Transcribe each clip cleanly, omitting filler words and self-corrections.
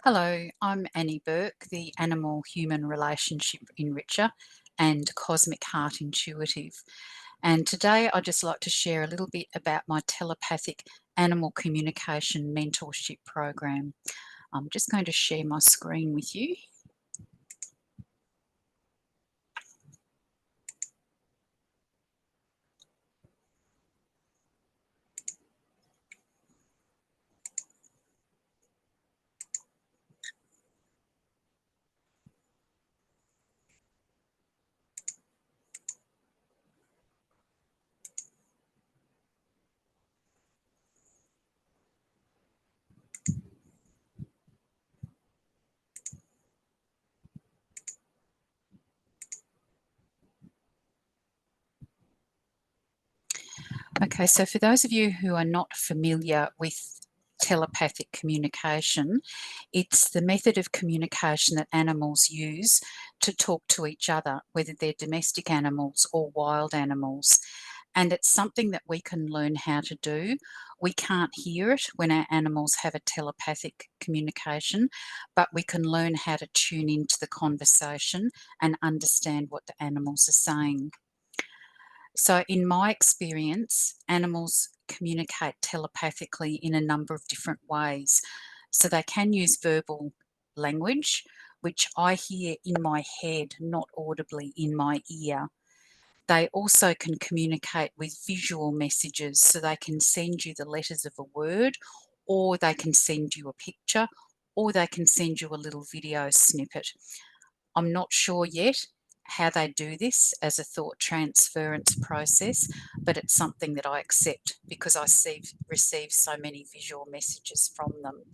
Hello, I'm Annie Burke, the Animal-Human Relationship Enricher and Cosmic Heart Intuitive. And today I'd just like to share a little bit about my Telepathic Animal Communication Mentorship Program. I'm just going to share my screen with you. Okay, so for those of you who are not familiar with telepathic communication, it's the method of communication that animals use to talk to each other, whether they're domestic animals or wild animals. And it's something that we can learn how to do. We can't hear it when our animals have a telepathic communication, but we can learn how to tune into the conversation and understand what the animals are saying. So, in my experience, animals communicate telepathically in a number of different ways. So, they can use verbal language, which I hear in my head, not audibly in my ear. They also can communicate with visual messages, so they can send you the letters of a word, or they can send you a picture, or they can send you a little video snippet. I'm not sure yet how they do this as a thought transference process, but it's something that I accept because I receive so many visual messages from them.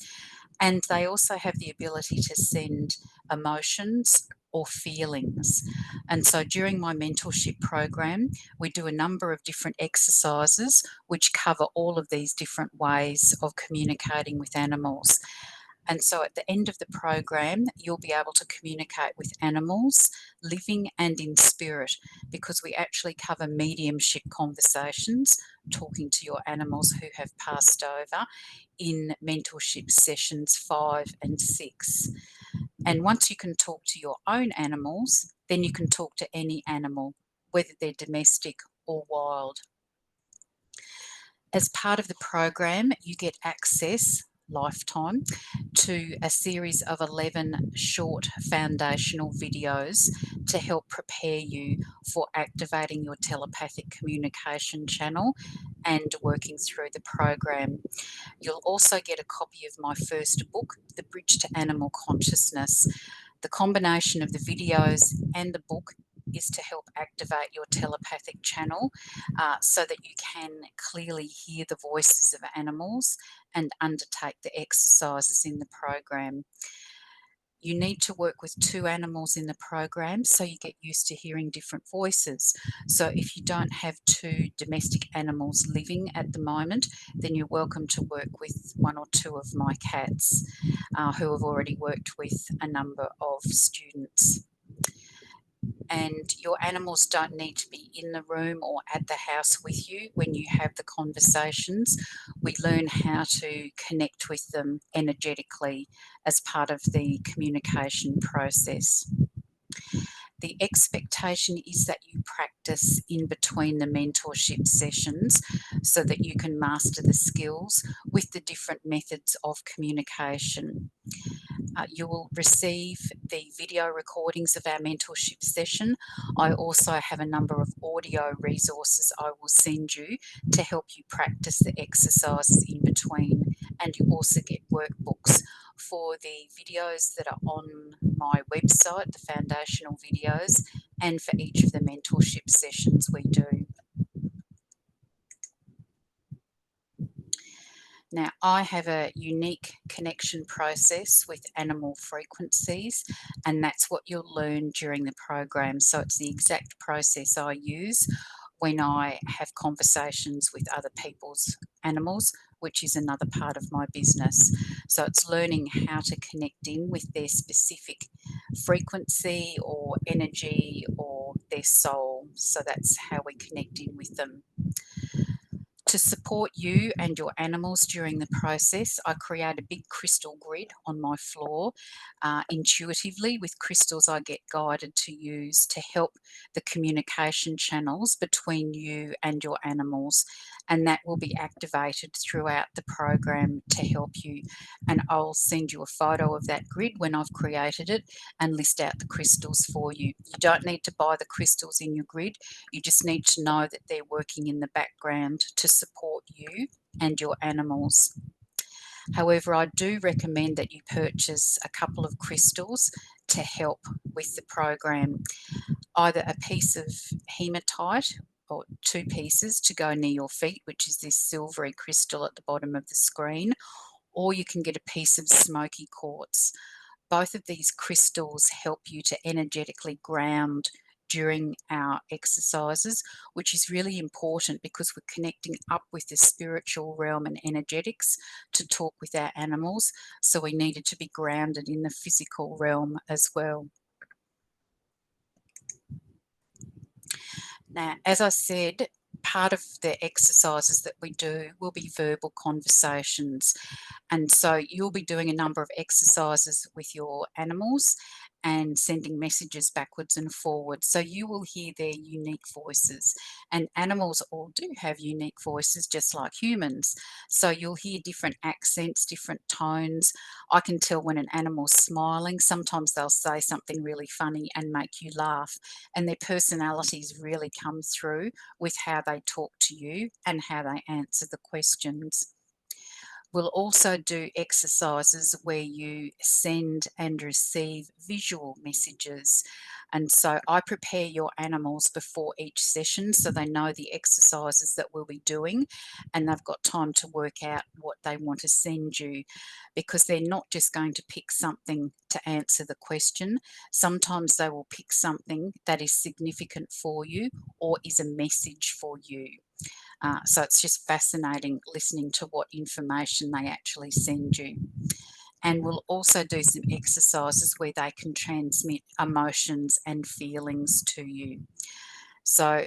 And they also have the ability to send emotions or feelings. And so during my mentorship program, we do a number of different exercises which cover all of these different ways of communicating with animals. And so at the end of the program, you'll be able to communicate with animals, living and in spirit, because we actually cover mediumship conversations, talking to your animals who have passed over in mentorship sessions 5 and 6. And once you can talk to your own animals, then you can talk to any animal, whether they're domestic or wild. As part of the program, you get access lifetime to a series of 11 short foundational videos to help prepare you for activating your telepathic communication channel and working through the program. You'll also get a copy of my first book, The Bridge to Animal Consciousness. The combination of the videos and the book is to help activate your telepathic channel so that you can clearly hear the voices of animals and undertake the exercises in the program. You need to work with 2 animals in the program so you get used to hearing different voices. So if you don't have 2 domestic animals living at the moment, then you're welcome to work with 1 or 2 of my cats who have already worked with a number of students. And your animals don't need to be in the room or at the house with you when you have the conversations. We learn how to connect with them energetically as part of the communication process. The expectation is that you practice in between the mentorship sessions so that you can master the skills with the different methods of communication. You will receive the video recordings of our mentorship session. I also have a number of audio resources I will send you to help you practice the exercises in between. And you also get workbooks for the videos that are on my website, the foundational videos, and for each of the mentorship sessions we do. Now, I have a unique connection process with animal frequencies, and that's what you'll learn during the program. So it's the exact process I use when I have conversations with other people's animals, which is another part of my business. So it's learning how to connect in with their specific frequency or energy or their soul. So that's how we connect in with them. To support you and your animals during the process, I create a big crystal grid on my floor intuitively with crystals I get guided to use to help the communication channels between you and your animals. And that will be activated throughout the program to help you. And I'll send you a photo of that grid when I've created it and list out the crystals for you. You don't need to buy the crystals in your grid. You just need to know that they're working in the background to support you and your animals. However, I do recommend that you purchase a couple of crystals to help with the program. Either a piece of hematite or 2 pieces to go near your feet, which is this silvery crystal at the bottom of the screen, or you can get a piece of smoky quartz. Both of these crystals help you to energetically ground during our exercises, which is really important because we're connecting up with the spiritual realm and energetics to talk with our animals. So we needed to be grounded in the physical realm as well. Now, as I said, part of the exercises that we do will be verbal conversations. And so you'll be doing a number of exercises with your animals and sending messages backwards and forwards. So you will hear their unique voices. And animals all do have unique voices, just like humans. So you'll hear different accents, different tones. I can tell when an animal's smiling. Sometimes they'll say something really funny and make you laugh. And their personalities really come through with how they talk to you and how they answer the questions. We'll also do exercises where you send and receive visual messages. And so I prepare your animals before each session so they know the exercises that we'll be doing and they've got time to work out what they want to send you, because they're not just going to pick something to answer the question. Sometimes they will pick something that is significant for you or is a message for you. So it's just fascinating listening to what information they actually send you. And we'll also do some exercises where they can transmit emotions and feelings to you. So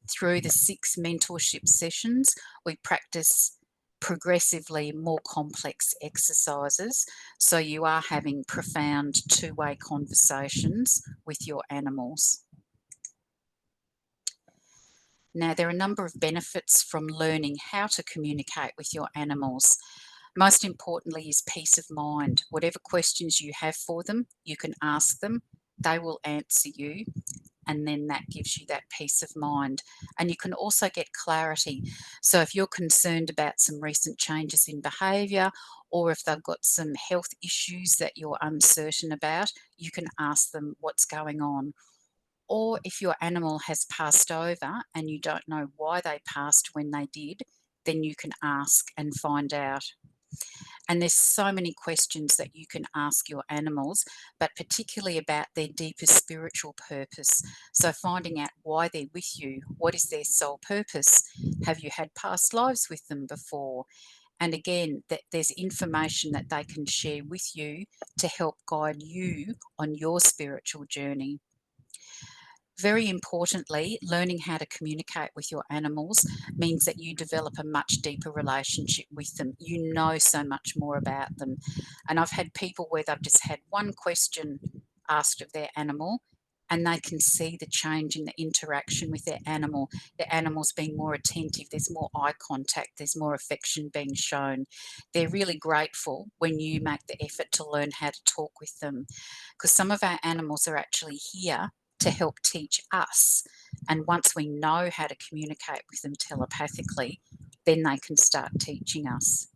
through the 6 mentorship sessions, we practice progressively more complex exercises. So you are having profound two-way conversations with your animals. Now, there are a number of benefits from learning how to communicate with your animals. Most importantly is peace of mind. Whatever questions you have for them, you can ask them, they will answer you, and then that gives you that peace of mind. And you can also get clarity. So if you're concerned about some recent changes in behaviour, or if they've got some health issues that you're uncertain about, you can ask them what's going on. Or if your animal has passed over and you don't know why they passed when they did, then you can ask and find out. And there's so many questions that you can ask your animals, but particularly about their deeper spiritual purpose. So finding out why they're with you, what is their sole purpose? Have you had past lives with them before? And again, that there's information that they can share with you to help guide you on your spiritual journey. Very importantly, learning how to communicate with your animals means that you develop a much deeper relationship with them. You know so much more about them. And I've had people where they've just had one question asked of their animal and they can see the change in the interaction with their animal. The animal's being more attentive, there's more eye contact, there's more affection being shown. They're really grateful when you make the effort to learn how to talk with them, because some of our animals are actually here to help teach us. And once we know how to communicate with them telepathically, then they can start teaching us.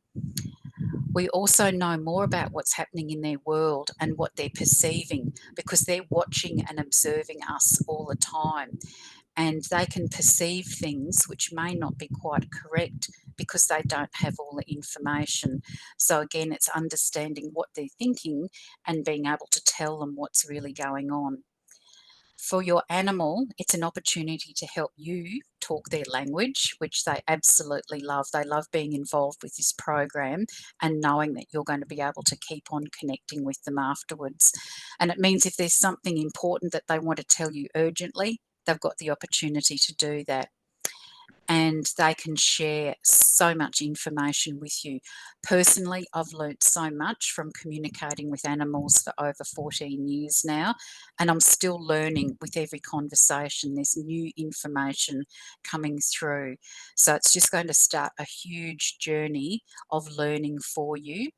We also know more about what's happening in their world and what they're perceiving because they're watching and observing us all the time. And they can perceive things which may not be quite correct because they don't have all the information. So again, it's understanding what they're thinking and being able to tell them what's really going on. For your animal, it's an opportunity to help you talk their language, which they absolutely love. They love being involved with this program and knowing that you're going to be able to keep on connecting with them afterwards. And it means if there's something important that they want to tell you urgently, they've got the opportunity to do that. and they can share so much information with you. Personally, I've learnt so much from communicating with animals for over 14 years now, and I'm still learning with every conversation. There's new information coming through. So it's just going to start a huge journey of learning for you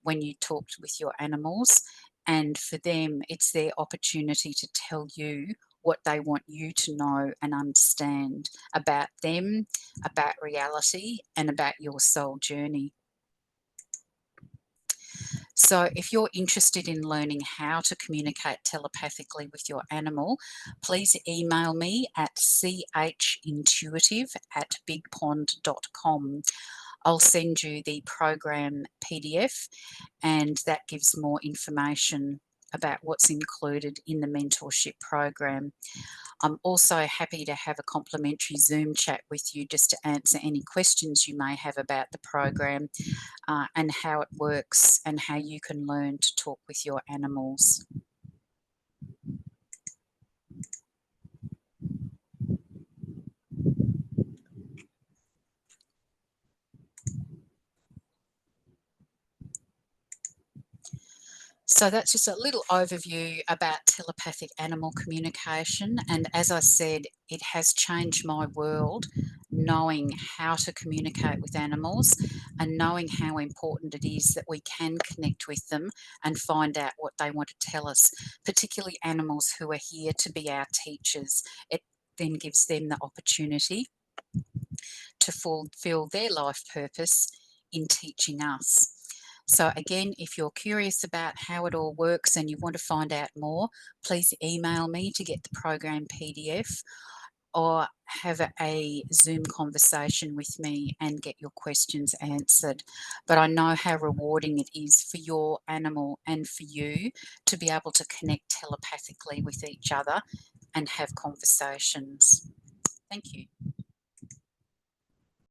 when you talk with your animals. And for them, it's their opportunity to tell you what they want you to know and understand about them, about reality, and about your soul journey. So, if you're interested in learning how to communicate telepathically with your animal, please email me at chintuitive@bigpond.com. I'll send you the program PDF, and that gives more information about what's included in the mentorship program. I'm also happy to have a complimentary Zoom chat with you just to answer any questions you may have about the program, and how it works and how you can learn to talk with your animals. So that's just a little overview about telepathic animal communication. And as I said, it has changed my world knowing how to communicate with animals and knowing how important it is that we can connect with them and find out what they want to tell us, particularly animals who are here to be our teachers. It then gives them the opportunity to fulfill their life purpose in teaching us. So again, if you're curious about how it all works and you want to find out more, please email me to get the program PDF or have a Zoom conversation with me and get your questions answered. But I know how rewarding it is for your animal and for you to be able to connect telepathically with each other and have conversations. Thank you.